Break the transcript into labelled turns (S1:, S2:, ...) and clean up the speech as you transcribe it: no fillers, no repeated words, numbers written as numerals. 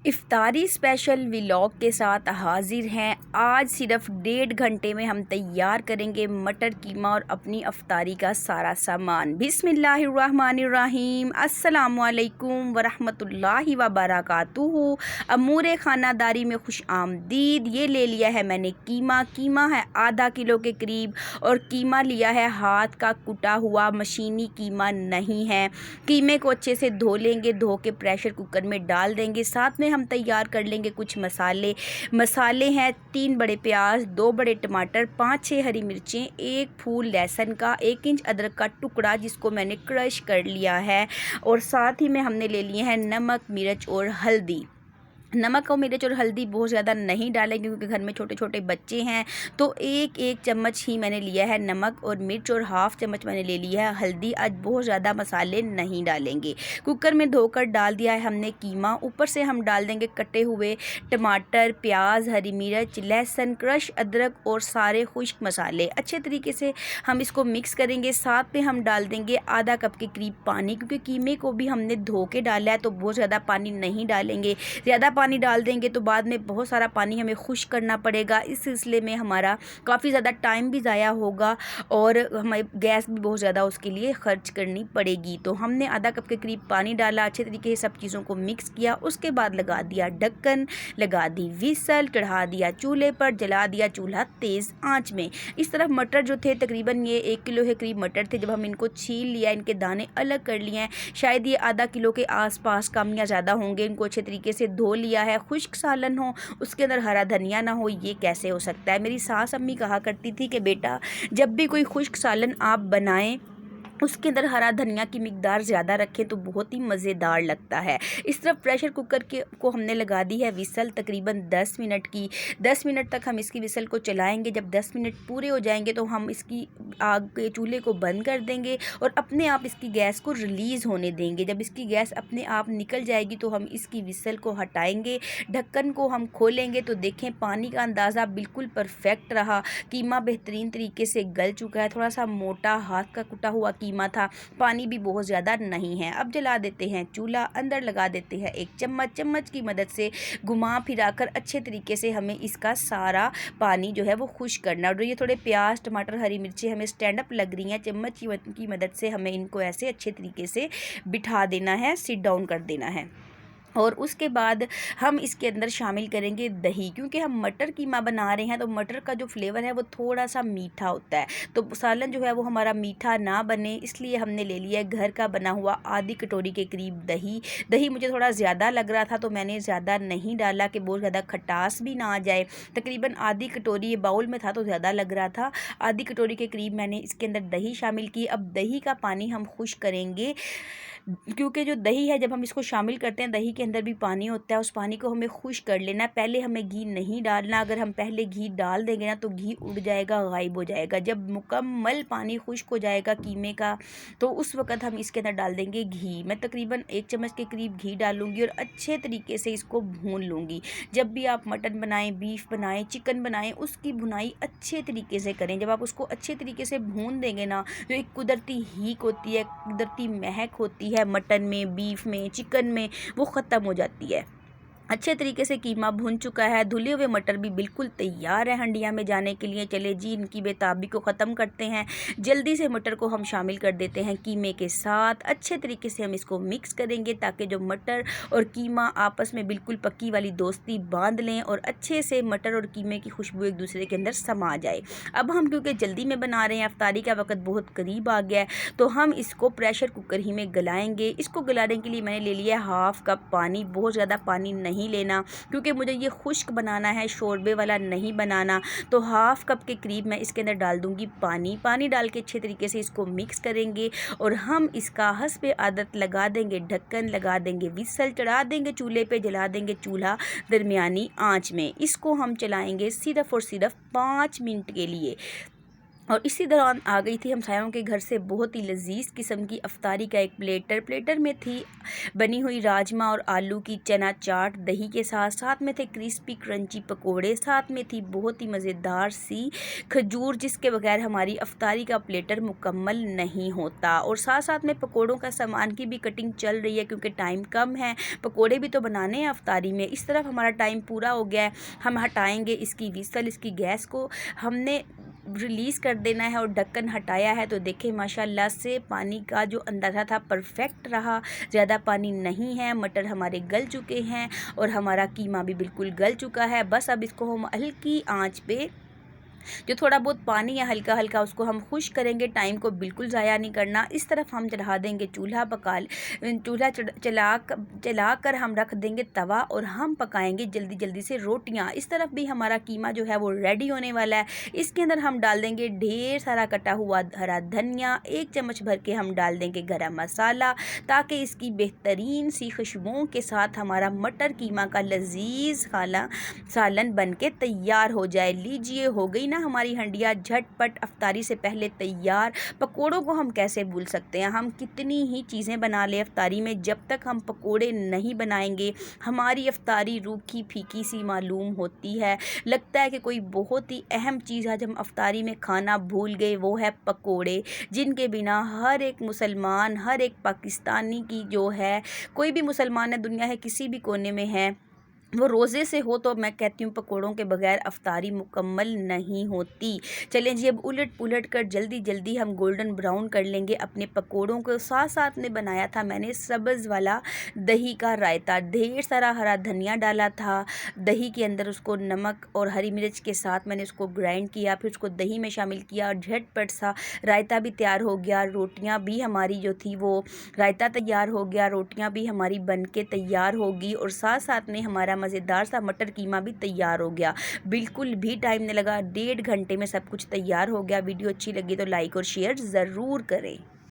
S1: इफ्तारी special vlog के साथ हाजिर हैं। आज सिर्फ 1.5 घंटे में हम तैयार करेंगे मटर कीमा और अपनी इफ्तारी का सारा सामान। बिस्मिल्लाहिर्रहमानिर्रहीम। अस्सलामुअलैकुम वरहमतुल्लाहि वबरकातुहू। अमूर खानादारी में खुश आमदीद। ये ले लिया है मैंने कीमा है आधा किलो के करीब, और कीमा लिया है हाथ का कुटा हुआ, मशीनी कीमा नहीं है। कीमे को अच्छे से धो लेंगे, धो के प्रेशर कुकर में डाल देंगे। साथ में हम तैयार कर लेंगे कुछ मसाले हैं 3 बड़े प्याज, 2 बड़े टमाटर, 5-6 हरी मिर्चें, 1 फूल लहसुन का, 1 इंच अदरक का टुकड़ा जिसको मैंने क्रश कर लिया है, और साथ ही में हमने ले लिए हैं नमक, मिर्च और हल्दी। नमक और मिर्च और हल्दी बहुत ज़्यादा नहीं डालेंगे क्योंकि घर में छोटे छोटे बच्चे हैं, तो एक चम्मच ही मैंने लिया है नमक और मिर्च, और हाफ़ चम्मच मैंने ले लिया है हल्दी। आज बहुत ज़्यादा मसाले नहीं डालेंगे। कुकर में धोकर डाल दिया है हमने कीमा। ऊपर से हम डाल देंगे कटे हुए टमाटर, प्याज, हरी मिर्च, लहसुन, क्रश अदरक और सारे खुश्क मसाले। अच्छे तरीके से हम इसको मिक्स करेंगे। साथ में हम डाल देंगे आधा कप के करीब पानी, क्योंकि कीमे को भी हमने धो के डाला है, तो बहुत ज़्यादा पानी नहीं डालेंगे। ज़्यादा पानी डाल देंगे तो बाद में बहुत सारा पानी हमें खुश्क करना पड़ेगा। इस सिलसिले में हमारा काफ़ी ज़्यादा टाइम भी ज़ाया होगा और हमें गैस भी बहुत ज़्यादा उसके लिए खर्च करनी पड़ेगी। तो हमने आधा कप के करीब पानी डाला, अच्छे तरीके से सब चीज़ों को मिक्स किया। उसके बाद लगा दिया ढक्कन, लगा दी विसल, चढ़ा दिया चूल्हे पर, जला दिया चूल्हा तेज़ आँच में। इस तरफ मटर जो थे तकरीबन ये 1 किलो के करीब मटर थे। जब हम इनको छील लिया, इनके दाने अलग कर लिए हैं, शायद ये आधा किलो के आसपास कम या ज़्यादा होंगे। इनको अच्छे तरीके से धो लिया है। खुश्क सालन हो, उसके अंदर हरा धनिया ना हो, ये कैसे हो सकता है। मेरी सास अम्मी कहा करती थी कि बेटा जब भी कोई खुश्क सालन आप बनाएं उसके अंदर हरा धनिया की मिकदार ज़्यादा रखें तो बहुत ही मज़ेदार लगता है। इस तरफ प्रेशर कुकर को हमने लगा दी है विसल तकरीबन 10 मिनट की। 10 मिनट तक हम इसकी विसल को चलाएंगे। जब 10 मिनट पूरे हो जाएंगे तो हम इसकी आग के चूल्हे को बंद कर देंगे और अपने आप इसकी गैस को रिलीज़ होने देंगे। जब इसकी गैस अपने आप निकल जाएगी तो हम इसकी विसल को हटाएंगे। ढक्कन को हम खोलेंगे तो देखें पानी का अंदाज़ा बिल्कुल परफेक्ट रहा। कीमा बेहतरीन तरीके से गल चुका है। थोड़ा सा मोटा हाथ का कुटा हुआ कीमा था, पानी भी बहुत ज़्यादा नहीं है। अब जला देते हैं चूल्हा, अंदर लगा देते हैं एक चम्मच की मदद से घुमा फिराकर अच्छे तरीके से हमें इसका सारा पानी जो है वो खुश्क करना। और ये थोड़े प्याज, टमाटर, हरी मिर्ची हमें स्टैंड अप लग रही हैं, चम्मच की मदद से हमें इनको ऐसे अच्छे तरीके से बिठा देना है, सिट डाउन कर देना है। और उसके बाद हम इसके अंदर शामिल करेंगे दही, क्योंकि हम मटर कीमा बना रहे हैं तो मटर का जो फ्लेवर है वो थोड़ा सा मीठा होता है, तो सालन जो है वो हमारा मीठा ना बने, इसलिए हमने ले लिया है घर का बना हुआ आधी कटोरी के करीब दही। दही मुझे थोड़ा ज़्यादा लग रहा था तो मैंने ज़्यादा नहीं डाला कि बहुत ज़्यादा खटास भी ना आ जाए। तकरीबन आधी कटोरी, ये बाउल में था तो ज़्यादा लग रहा था, आधी कटोरी के करीब मैंने इसके अंदर दही शामिल की। अब दही का पानी हम खुश्क करेंगे, क्योंकि जो दही है जब हम इसको शामिल करते हैं दही के अंदर भी पानी होता है, उस पानी को हमें खुश्क कर लेना है। पहले हमें घी नहीं डालना, अगर हम पहले घी डाल देंगे ना तो घी उड़ जाएगा, गायब हो जाएगा। जब मुकम्मल पानी खुश्क हो जाएगा कीमे का तो उस वक़्त हम इसके अंदर डाल देंगे घी। मैं तकरीबन 1 चम्मच के करीब घी डालूंगी और अच्छे तरीके से इसको भून लूँगी। जब भी आप मटन बनाएं, बीफ बनाएं, चिकन बनाएं, उसकी भुनाई अच्छे तरीके से करें। जब आप उसको अच्छे तरीके से भून देंगे ना, जो एक कुदरती हीक होती है, कुदरती महक होती है मटन में, बीफ में, चिकन में, वो ख़त्म हो जाती है। अच्छे तरीके से कीमा भुन चुका है। धुले हुए मटर भी बिल्कुल तैयार है हंडिया में जाने के लिए। चले जी इनकी बेताबी को ख़त्म करते हैं। जल्दी से मटर को हम शामिल कर देते हैं कीमे के साथ। अच्छे तरीके से हम इसको मिक्स करेंगे ताकि जो मटर और कीमा आपस में बिल्कुल पक्की वाली दोस्ती बांध लें और अच्छे से मटर और कीमे की खुशबू एक दूसरे के अंदर समा जाए। अब हम क्योंकि जल्दी में बना रहे हैं, इफ्तारी का वक्त बहुत करीब आ गया है, तो हम इसको प्रेशर कुकर ही में गलाएंगे। इसको गलाने के लिए मैंने ले लिया हाफ़ कप पानी। बहुत ज़्यादा पानी नहीं लेना क्योंकि मुझे ये खुश्क बनाना है, शोरबे वाला नहीं बनाना। तो हाफ़ कप के करीब मैं इसके अंदर डाल दूंगी पानी डाल के अच्छे तरीके से इसको मिक्स करेंगे और हम इसका हस्बे आदत लगा देंगे ढक्कन, लगा देंगे विसल, चढ़ा देंगे चूल्हे पे, जला देंगे चूल्हा दरमियानी आंच में। इसको हम चलाएंगे सिर्फ़ और सिर्फ 5 मिनट के लिए। और इसी दौरान आ गई थी हमसायों के घर से बहुत ही लजीज किस्म की अफ्तारी का एक प्लेटर में थी बनी हुई राजमा और आलू की चना चाट दही के साथ, साथ में थे क्रिस्पी क्रंची पकोड़े, साथ में थी बहुत ही मज़ेदार सी खजूर जिसके बगैर हमारी अफ्तारी का प्लेटर मुकम्मल नहीं होता। और साथ साथ में पकोड़ों का सामान की भी कटिंग चल रही है क्योंकि टाइम कम है, पकोड़े भी तो बनाने हैं अफ्तारी में। इस तरफ हमारा टाइम पूरा हो गया है, हम हटाएंगे इसकी विसल, इसकी गैस को हमने रिलीज़ कर देना है और ढक्कन हटाया है। तो देखें माशाल्लाह से पानी का जो अंदाज़ा था परफेक्ट रहा, ज़्यादा पानी नहीं है, मटर हमारे गल चुके हैं और हमारा कीमा भी बिल्कुल गल चुका है। बस अब इसको हम हल्की आंच पे जो थोड़ा बहुत पानी है हल्का हल्का उसको हम खुश करेंगे, टाइम को बिल्कुल ज़ाया नहीं करना। इस तरफ हम चढ़ा देंगे चूल्हा, चूल्हा चला कर हम रख देंगे तवा और हम पकाएंगे जल्दी जल्दी से रोटियां। इस तरफ भी हमारा कीमा जो है वो रेडी होने वाला है। इसके अंदर हम डाल देंगे ढेर सारा कटा हुआ हरा धनिया, 1 चम्मच भर के हम डाल देंगे गरम मसाला ताकि इसकी बेहतरीन सी खुशबुओं के साथ हमारा मटर कीमा का लजीज सालन बन के तैयार हो जाए। लीजिए हो गई ना हमारी हंडिया झटपट अफ्तारी से पहले तैयार। पकोड़ों को हम कैसे भूल सकते हैं, हम कितनी ही चीज़ें बना ले अफ्तारी में, जब तक हम पकोड़े नहीं बनाएंगे हमारी अफ्तारी रूखी फीकी सी मालूम होती है। लगता है कि कोई बहुत ही अहम चीज़ आज हम अफ्तारी में खाना भूल गए, वो है पकोड़े, जिनके बिना हर एक मुसलमान, हर एक पाकिस्तानी की जो है, कोई भी मुसलमान है दुनिया है किसी भी कोने में है, वो रोज़े से हो तो मैं कहती हूँ पकोड़ों के बगैर अफ्तारी मुकम्मल नहीं होती। चलें जी, अब उलट पुलट कर जल्दी जल्दी हम गोल्डन ब्राउन कर लेंगे अपने पकोड़ों को। साथ साथ में बनाया था मैंने सब्ज़ वाला दही का रायता, ढेर सारा हरा धनिया डाला था दही के अंदर, उसको नमक और हरी मिर्च के साथ मैंने उसको ग्राइंड किया, फिर उसको दही में शामिल किया और झटपट सा रायता भी तैयार हो गया। रोटियाँ भी हमारी जो थी वो रायता तैयार हो गया, रोटियाँ भी हमारी बन के तैयार होगी और साथ साथ में हमारा मज़ेदार सा मटर कीमा भी तैयार हो गया। बिल्कुल भी टाइम नहीं लगा, 1.5 घंटे में सब कुछ तैयार हो गया। वीडियो अच्छी लगी तो लाइक और शेयर ज़रूर करें।